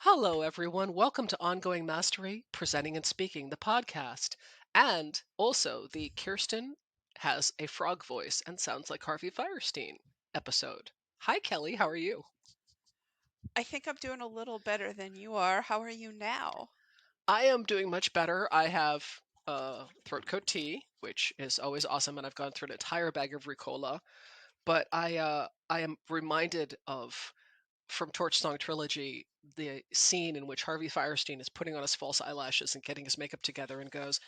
Hello, everyone. Welcome to Ongoing Mastery, Presenting and Speaking, the podcast. And also the Kirsten has a frog voice and sounds like Harvey Firestein episode. Hi, Kelly. How are you? I think I'm doing a little better than you are. How are you now? I am doing much better. I have throat coat tea, which is always awesome, and I've gone through an entire bag of Ricola. But I am reminded of from Torchsong Trilogy the scene in which Harvey Firestein is putting on his false eyelashes and getting his makeup together and goes,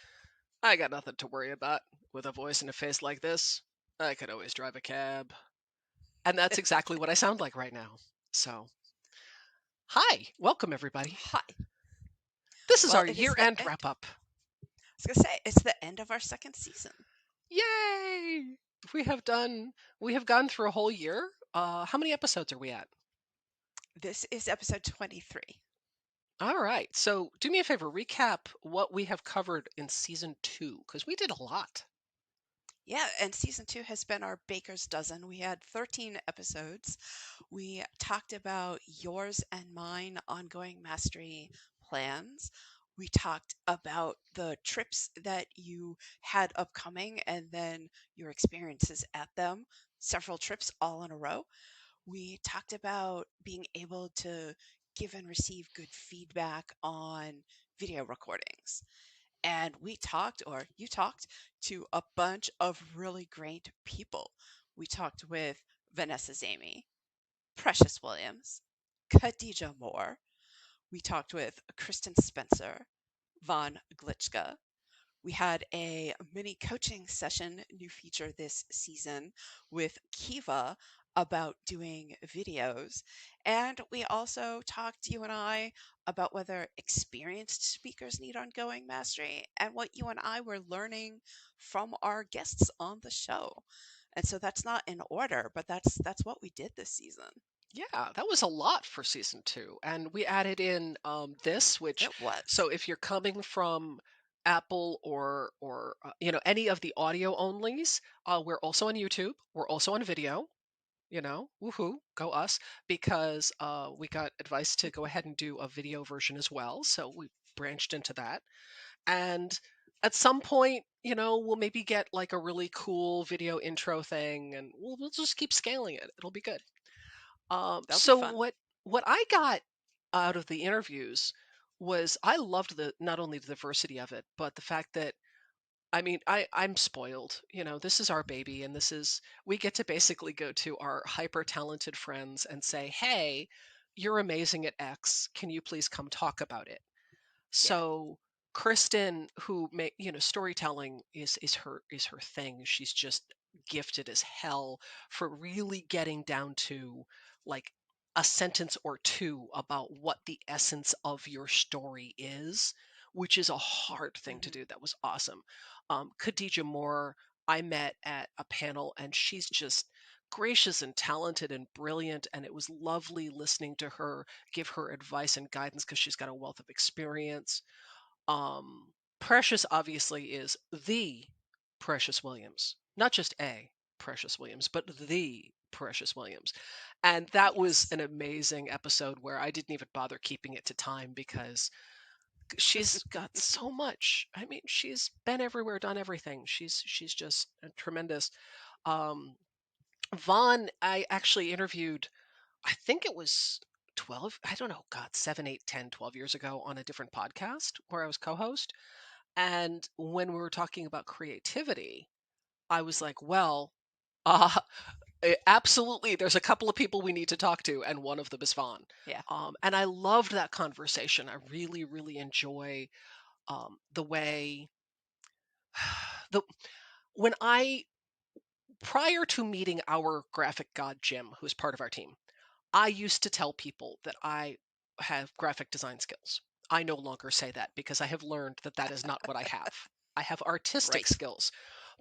I got nothing to worry about. With a voice and a face like this, I could always drive a cab. And that's exactly what I sound like right now. So, hi, welcome everybody. Hi. This is Well, our it is year the end end. wrap up. I was going to say, it's the end of our second season. Yay! We have done, we have gone through a whole year. How many episodes are we at? This is episode 23. All right. So, do me a favor, recap what we have covered in season 2, because we did a lot. Yeah, and season 2 has been our baker's dozen. We had 13 episodes. We talked about yours and mine ongoing mastery plans. We talked about the trips that you had upcoming and then your experiences at them, several trips all in a row. We talked about being able to give and receive good feedback on video recordings. And we talked, or you talked, to a bunch of really great people. We talked with Vanessa Zamy, Precious Williams, Khadija Moore. We talked with Kristen Spencer, Von Glitchka. We had a mini coaching session, new feature this season, with Kiva about doing videos. And we also talked, you and I, about whether experienced speakers need ongoing mastery and what you and I were learning from our guests on the show. And so that's not in order, but that's what we did this season. Yeah, that was a lot for season 2. And we added in this, which, It was. so if you're coming from Apple or any of the audio onlys, we're also on YouTube. We're also on video. Woohoo, go us, because we got advice to go ahead and do a video version as well. So we branched into that. And at some point, we'll maybe get like a really cool video intro thing, and we'll just keep scaling it. It'll be good. That'll be So fun. what I got out of the interviews was I loved the not only the diversity of it, but the fact that I'm spoiled. This is our baby, and we get to basically go to our hyper talented friends and say, "Hey, you're amazing at X. Can you please come talk about it?" Yeah. So Kristen, who storytelling is her thing. She's just gifted as hell for really getting down to like a sentence or two about what the essence of your story is, which is a hard thing to Hmm. do. That was awesome. Khadija Moore, I met at a panel, and she's just gracious and talented and brilliant, and it was lovely listening to her give her advice and guidance because she's got a wealth of experience. Precious obviously is the Precious Williams, not just a Precious Williams, but the Precious Williams. And that was Yes. an amazing episode where I didn't even bother keeping it to time because she's got so much. I mean, she's been everywhere, done everything. She's just tremendous. Um, Vaughn, I actually interviewed, I think it was 12, I don't know, God, 7, 8, 10, 12 years ago on a different podcast where I was co host. And when we were talking about creativity, I was like, well, uh, absolutely, there's a couple of people we need to talk to, and one of them is Vaughn. Yeah. And I loved that conversation. I really, really enjoy the way the when I prior to meeting our graphic god Jim, who's part of our team, I used to tell people that I have graphic design skills. I no longer say that because I have learned that that is not what I have. I have artistic Right. skills.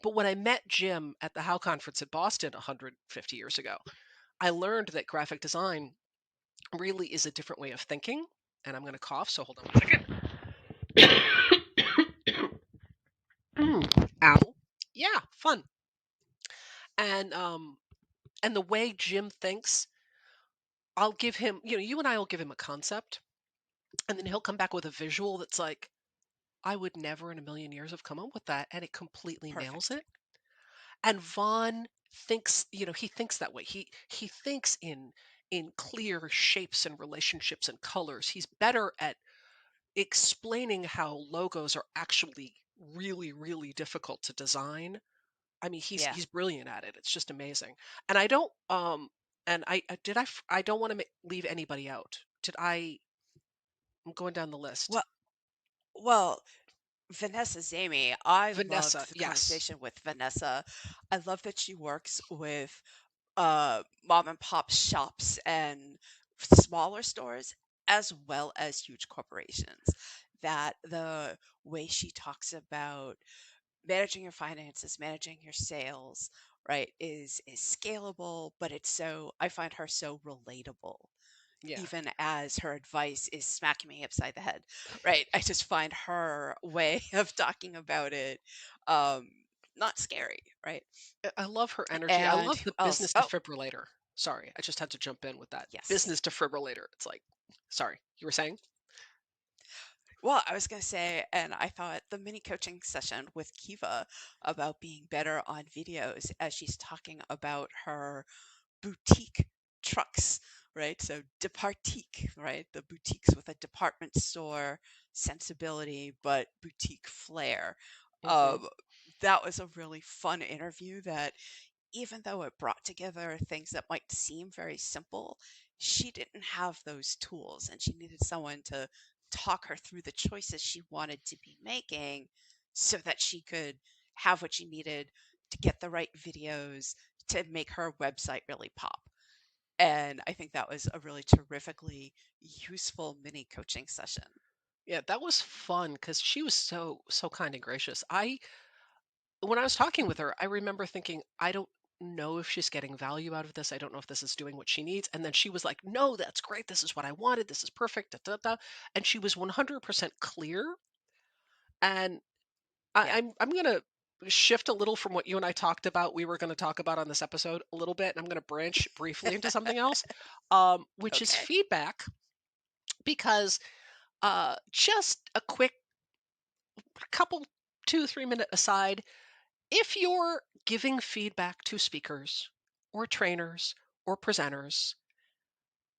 But when I met Jim at the How Conference in Boston 150 years ago, I learned that graphic design really is a different way of thinking. And I'm going to cough, so hold on 1 second. Ow. Yeah, fun. And the way Jim thinks, I'll give him, you and I will give him a concept, And then he'll come back with a visual that's like, I would never in a million years have come up with that. And it completely nails Perfect. it. And Vaughn thinks, he thinks that way. He thinks in clear shapes and relationships and colors. He's better at explaining how logos are actually really, really difficult to design. I mean, Yeah. he's brilliant at it. It's just amazing. And I don't and I don't want to leave anybody out. Did I I'm going down the list. Well, well, Vanessa Zamy, I Vanessa, loved the yes. conversation with Vanessa. I love that she works with mom and pop shops and smaller stores as well as huge corporations. That the way she talks about managing your finances, managing your sales, right, is scalable, but it's so I find her so relatable, Yeah. even as her advice is smacking me upside the head, right? I just find her way of talking about it um, not scary, right? I love her energy. I And love who the else? business Oh, defibrillator. Sorry, I just had to jump in with that. yes. Business defibrillator. It's like, sorry, you were saying? Well, I was going to say, and I thought the mini coaching session with Kiva about being better on videos as she's talking about her boutique trucks, right? So departique, right? The boutiques with a department store sensibility, but boutique flair. Hmm. Um, that was a really fun interview that even though it brought together things that might seem very simple, she didn't have those tools and she needed someone to talk her through the choices she wanted to be making so that she could have what she needed to get the right videos to make her website really pop. And I think that was a really terrifically useful mini coaching session. Yeah, that was fun because she was so kind and gracious. When I was talking with her, I remember thinking, I don't know if she's getting value out of this. I don't know if this is doing what she needs. And then she was like, no, that's great. This is what I wanted. This is perfect. Da, da, da. And she was 100% clear. And Yeah. I'm gonna shift a little from what you and I talked about. We were going to talk about on this episode a little bit, and I'm going to branch briefly into something else, which is Okay. feedback. Because just a quick couple 2 3 minute aside, if you're giving feedback to speakers or trainers or presenters,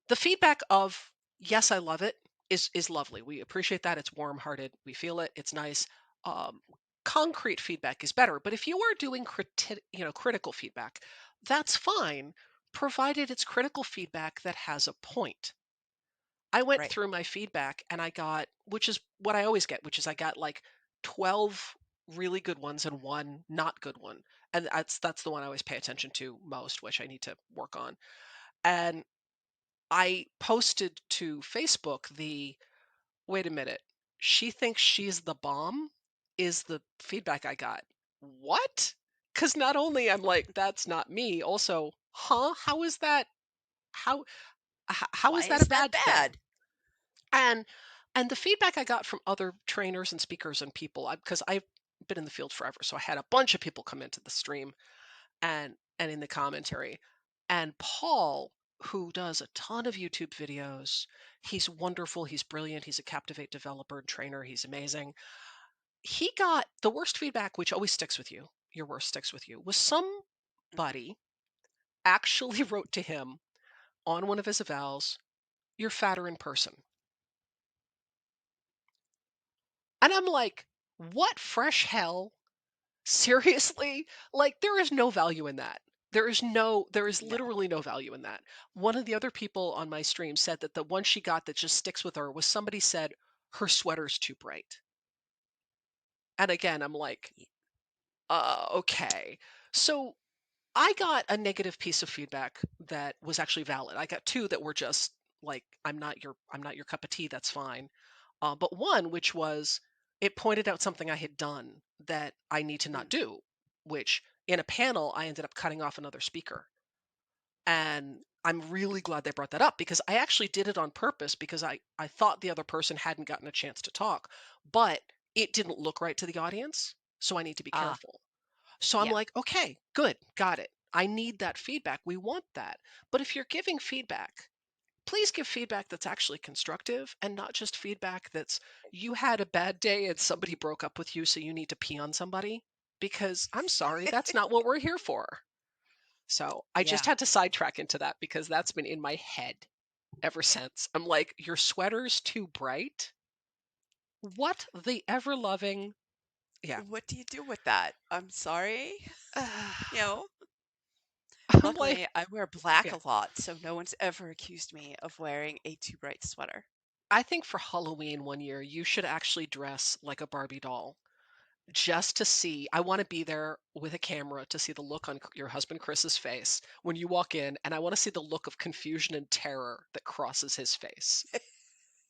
the feedback of yes, I love it is lovely. We appreciate that. It's warm-hearted. We feel it. It's nice. Um, Concrete feedback is better. But if you are doing critical feedback, that's fine, provided it's critical feedback that has a point. I went Right. through my feedback and I got, which is what I always get, which is I got like 12 really good ones and one not good one. And that's the one I always pay attention to most, which I need to work on. And I posted to Facebook the wait a minute, she thinks she's the bomb is the feedback I got. What? Because not only I'm like, that's not me, also, huh? How is that? How how Why is that a is that bad thing? bad? And and the feedback I got from other trainers and speakers and people, because I've been in the field forever, so I had a bunch of people come into the stream and in the commentary. And Paul, who does a ton of YouTube videos, he's wonderful, he's brilliant, he's a Captivate developer and trainer, he's amazing. He got the worst feedback, which always sticks with you. Your worst sticks with you. Was Mhm. somebody actually wrote to him on one of his evals, "You're fatter in person." And I'm like, what fresh hell? Seriously? Like, there is no value in that. There is No. literally no value in that. One of the other people on my stream said that the one she got that just sticks with her was somebody said her sweater's too bright. And again, I'm like, Y- okay. So I got a negative piece of feedback that was actually valid. I got two that were just like, I'm not your cup of tea. That's fine. But one, which was, it pointed out something I had done that I need to not mm, do, which in a panel, I ended up cutting off another speaker. And I'm really glad they brought that up because I actually did it on purpose because I thought the other person hadn't gotten a chance to talk, but it didn't look right to the audience. So I need to be Ah, careful. So I'm yeah. like, okay, good, got it. I need that feedback. We want that. But if you're giving feedback please give feedback that's actually constructive and not just feedback that's you had a bad day and somebody broke up with you, so you need to pee on somebody. Because I'm sorry, that's not what we're here for. So I just Yeah. had to sidetrack into that because that's been in my head ever since. I'm like, your sweater's too bright. What the ever loving. Yeah. What do you do with that? I'm sorry. You know, I'm like, luckily I wear black yeah. a lot, so no one's ever accused me of wearing a too bright sweater. I think for Halloween one year, you should actually dress like a Barbie doll just to see. I want to be there with a camera to see the look on your husband Chris's face when you walk in, and I want to see the look of confusion and terror that crosses his face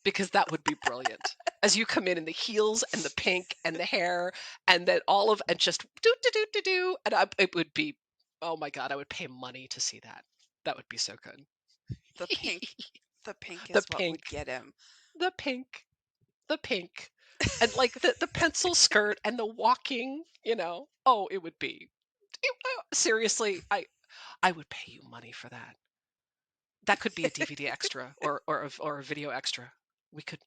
because that would be brilliant. As you come in the heels and the pink and the hair, and then all of and just do do do do do, and it would be, oh my god, I would pay money to see that. That would be so good. The pink, the pink The is what would pink, get him. the pink, the pink, and like the pencil skirt and the walking. Oh, it would be. Seriously, I would pay you money for that. That could be a DVD extra or a video extra. We could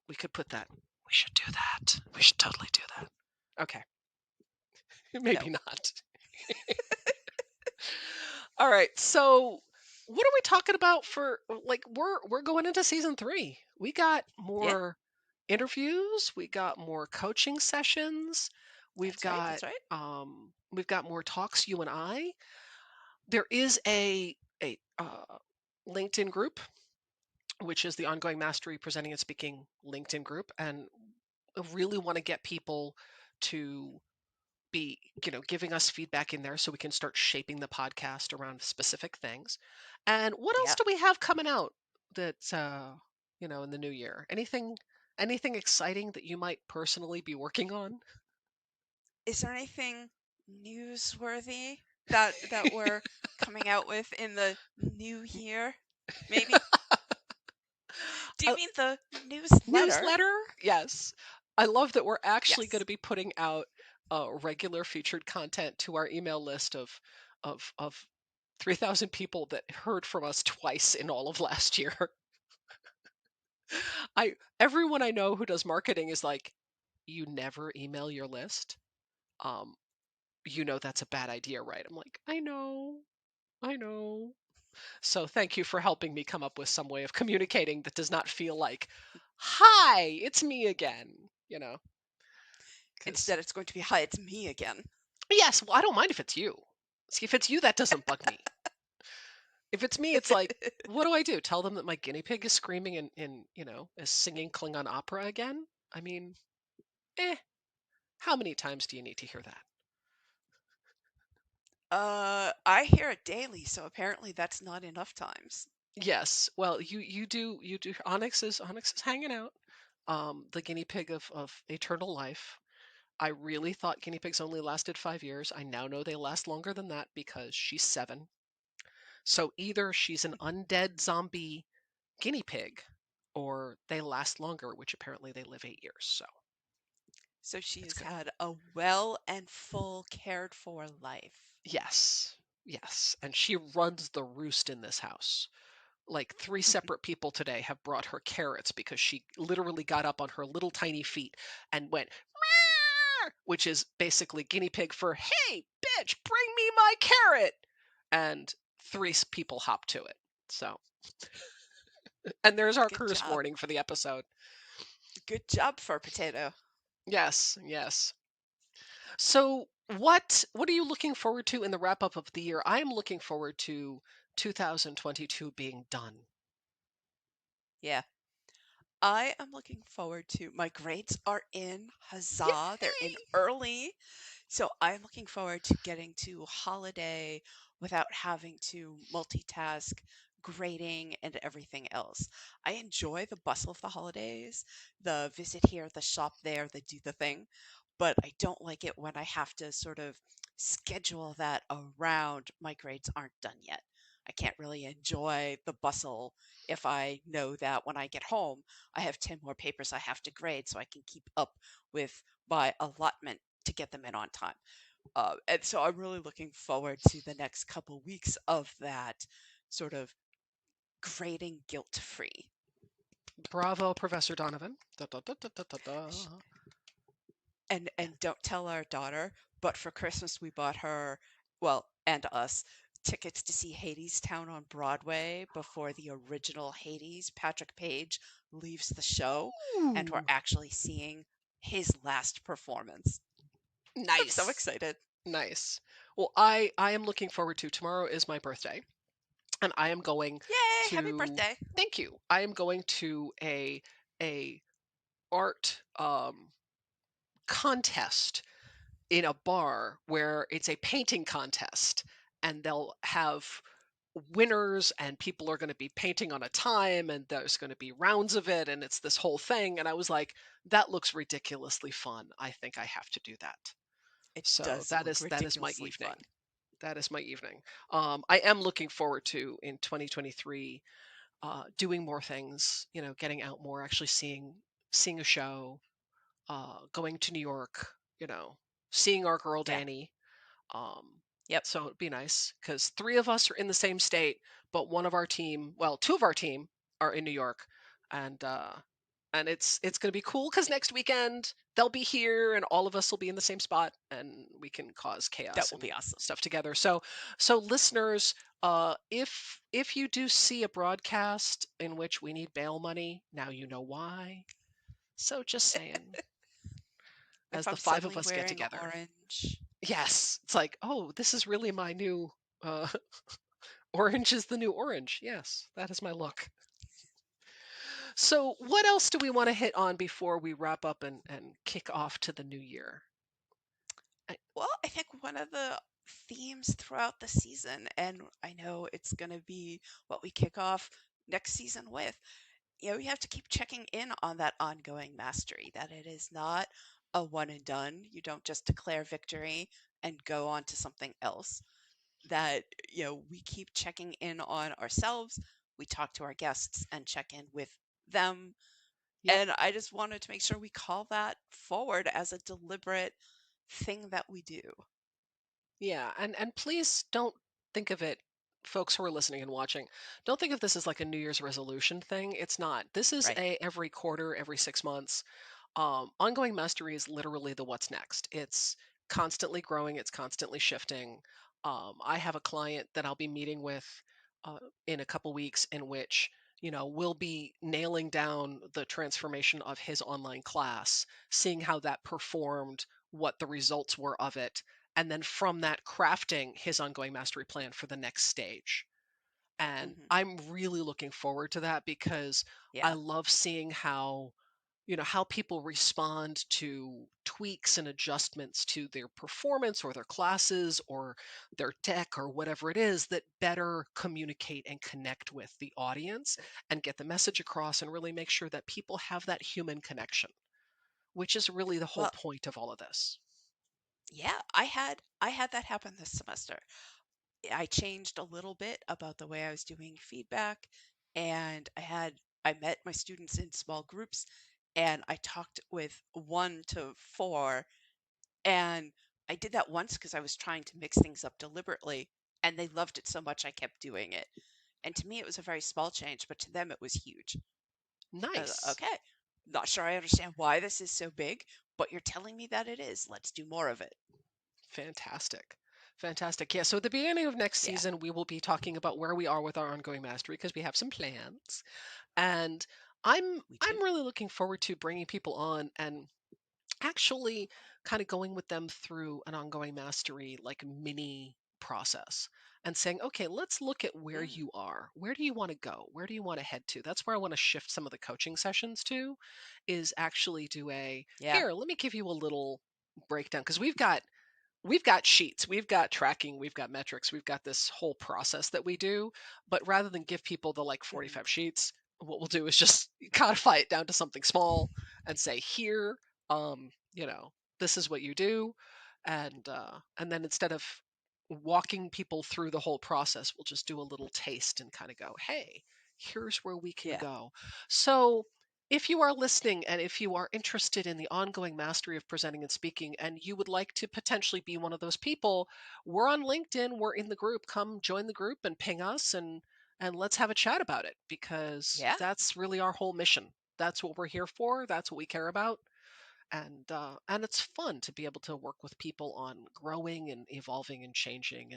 we could put that. We should do that. We should totally do that. Okay, maybe No. not. All right. So, what are we talking about for like we're going into season 3. We got Yeah, more interviews, we got more coaching sessions. We've that's right. got That's right. we've got more talks you and I. There is a LinkedIn group, which is the Ongoing Mastery Presenting and Speaking LinkedIn group, and I really want to get people to be, giving us feedback in there so we can start shaping the podcast around specific things. And what else Yeah. do we have coming out that's in the new year? Anything exciting that you might personally be working on? Is there anything newsworthy that we're coming out with in the new year? Maybe? Do you Uh, mean the newsletter? Newsletter? Yes. I love that we're actually going Yes. to be putting out regular featured content to our email list of 3,000 people that heard from us twice in all of last year. I Everyone I know who does marketing is like, you never email your list. Um, that's a bad idea, right? I'm like, I know. So thank you for helping me come up with some way of communicating that does not feel like, hi, it's me again. Because Instead, it's going to be, hi, it's me again. yes, well, I don't mind if it's you. See, if it's you, that doesn't bug me. If it's me, it's like, what do I do? Tell them that my guinea pig is screaming and is singing Klingon opera again? I mean, eh, how many times do you need to hear that? I hear it daily, so apparently that's not enough times. Yes. Well, you do. Onyx is hanging out. The guinea pig of eternal life. I really thought guinea pigs only lasted 5 years. I now know they last longer than that because she's 7. So either she's an undead zombie guinea pig, or they last longer, which apparently they live 8 years. So So she it's has good. had a well and full cared for life. Yes. Yes. And she runs the roost in this house. Like 3 separate people today have brought her carrots because she literally got up on her little tiny feet and went, "Meow," which is basically guinea pig for, hey, bitch, bring me my carrot. And 3 people hop to it. So, and there's our Good curse job. warning for the episode. Good job for potato. Yes, yes. So, what are you looking forward to in the wrap up of the year? I am looking forward to 2022 being done. Yeah. I am looking forward to my grades are in. Huzzah. They're in Yay! early. So I'm looking forward to getting to holiday without having to multitask grading and everything else. I enjoy the bustle of the holidays, the visit here, the shop there, the do the thing, but I don't like it when I have to sort of schedule that around my grades aren't done yet. I can't really enjoy the bustle if I know that when I get home, I have 10 more papers I have to grade so I can keep up with my allotment to get them in on time. And so I'm really looking forward to the next couple weeks of that sort of grading guilt-free. Bravo, Professor Donovan. Da, da, da, da, da, da, da. And Yeah. don't tell our daughter, but for Christmas we bought her, well, and us, tickets to see Hadestown on Broadway before the original Hades, Patrick Page, leaves the show, and we're Ooh, actually seeing his last performance. I'm so nice. excited. Nice. Well, I am looking forward to tomorrow is my birthday, and I am going Yay, happy to birthday. thank you. I am going to a art contest in a bar where it's a painting contest, and they'll have winners and people are going to be painting on a time and there's going to be rounds of it and it's this whole thing, and I was like, that looks ridiculously fun. I think I have to do that. It So does that look is my ridiculously evening. fun. That is my evening. I am looking forward to in 2023 doing more things, getting out more, actually seeing a show, going to New York, seeing our girl Yeah. Danny. Um, Yep. so it'd be nice because three of us are in the same state, but one of our team, well, two of our team are in New York, and it's going to be cool because next weekend they'll be here and all of us will be in the same spot and we can cause That chaos will and be awesome. stuff together. So listeners, if you do see a broadcast in which we need bail money, now you know why. So just saying, as If the I'm five of suddenly us get wearing together. orange, Yes, it's like, oh, this is really my new uh, orange is the new orange. Yes, that is my look. So, what else do we want to hit on before we wrap up and kick off to the new year? I, well, I think one of the themes throughout the season, and I know it's going to be what we kick off next season with, you have to keep checking in on that ongoing mastery, that it is not a one and done. You don't just declare victory and go on to something else. That, we keep checking in on ourselves. We talk to our guests and check in with them. yep. And I just wanted to make sure we call that forward as a deliberate thing that we do. Yeah, and please don't think of it, folks who are listening and watching, don't think of this as like a New Year's resolution thing. It's not. This is Right. a every quarter, every 6 months. Ongoing mastery is literally the what's next. It's constantly growing, it's constantly shifting. I have a client that I'll be meeting with uh, in a couple weeks in which, we'll be nailing down the transformation of his online class, seeing how that performed, what the results were of it, and then from that, crafting his ongoing mastery plan for the next stage. And Hmm. I'm really looking forward to that because I Yeah. love seeing how people respond to tweaks and adjustments to their performance or their classes or their deck or whatever it is that better communicate and connect with the audience and get the message across and really make sure that people have that human connection, which is really the whole Well, point of all of this. yeah, I had that happen this semester. I changed a little bit about the way I was doing feedback, and I met my students in small groups, and I talked with 1 to 4, and I did that once because I was trying to mix things up deliberately, and they loved it so much I kept doing it. And to me, it was a very small change, but to them, it was huge. Nice. Okay, not sure I understand why this is so big, but you're telling me that it is. Let's do more of it. Fantastic. Fantastic. Yeah. So at the beginning of next Yeah, season, we will be talking about where we are with our ongoing mastery because we have some plans. And I'm we do. I'm really looking forward to bringing people on and actually kind of going with them through an ongoing mastery like mini process and saying, okay, let's look at where Mm, you are. Where do you want to go? Where do you want to head to? That's where I want to shift some of the coaching sessions to, is actually do a yeah. here, let me give you a little breakdown because we've got sheets, we've got tracking, we've got metrics, we've got this whole process that we do. But rather than give people the like Hmm. 45 sheets, what we'll do is just codify it down to something small and say, here, um, you know, this is what you do. And then instead of walking people through the whole process, we'll just do a little taste and kind of go, hey, here's where we can Yeah. go. So if you are listening and if you are interested in the ongoing mastery of presenting and speaking, and you would like to potentially be one of those people, we're on LinkedIn. We're in the group. Come join the group and ping us, and let's have a chat about it, because Yeah, that's really our whole mission. That's what we're here for. That's what we care about. And it's fun to be able to work with people on growing and evolving and changing,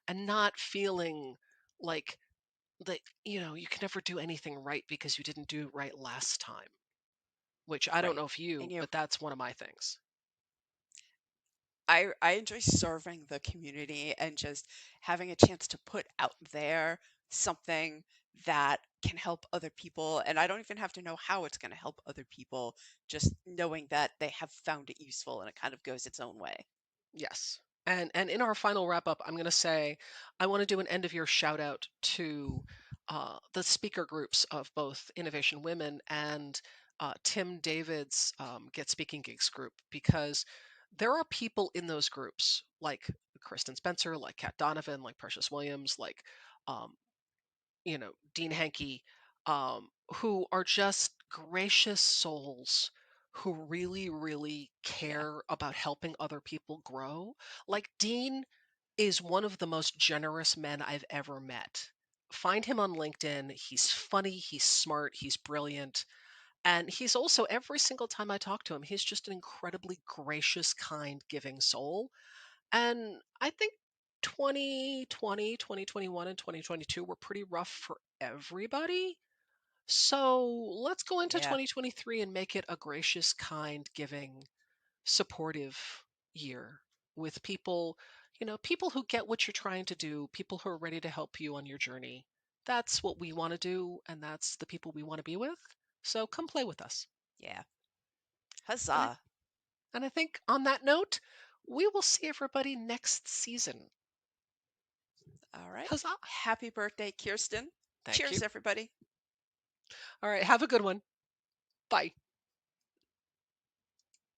and not feeling like that, you can never do anything right because you didn't do it right last time, which I don't right. know if And you, but that's one of my things. I enjoy serving the community and just having a chance to put out there something that can help other people. And I don't even have to know how it's going to help other people, just knowing that they have found it useful and it kind of goes its own way. Yes. And in our final wrap up, I'm going to say I want to do an end of year shout out to the speaker groups of both Innovation Women and Tim David's Get Speaking Gigs group, because there are people in those groups like Kristen Spencer, like Kat Donovan, like Precious Williams, like um, Dean Hankey, who are just gracious souls who really, really Yeah. care about helping other people grow. Like, Dean is one of the most generous men I've ever met. Find him on LinkedIn. He's funny, he's smart, he's brilliant. And he's also, every single time I talk to him, he's just an incredibly gracious, kind, giving soul. And I think 2020, 2021, and 2022 were pretty rough for everybody. So let's go into Yeah. 2023 and make it a gracious, kind, giving, supportive year with people, people who get what you're trying to do, people who are ready to help you on your journey. That's what we want to do, and that's the people we want to be with. So come play with us. Yeah. And I, Huzzah. and I think on that note, we will see everybody next season. All right. Huzzah! Happy birthday, Kirsten. Thank Cheers, you. everybody. All right, have a good one. Bye.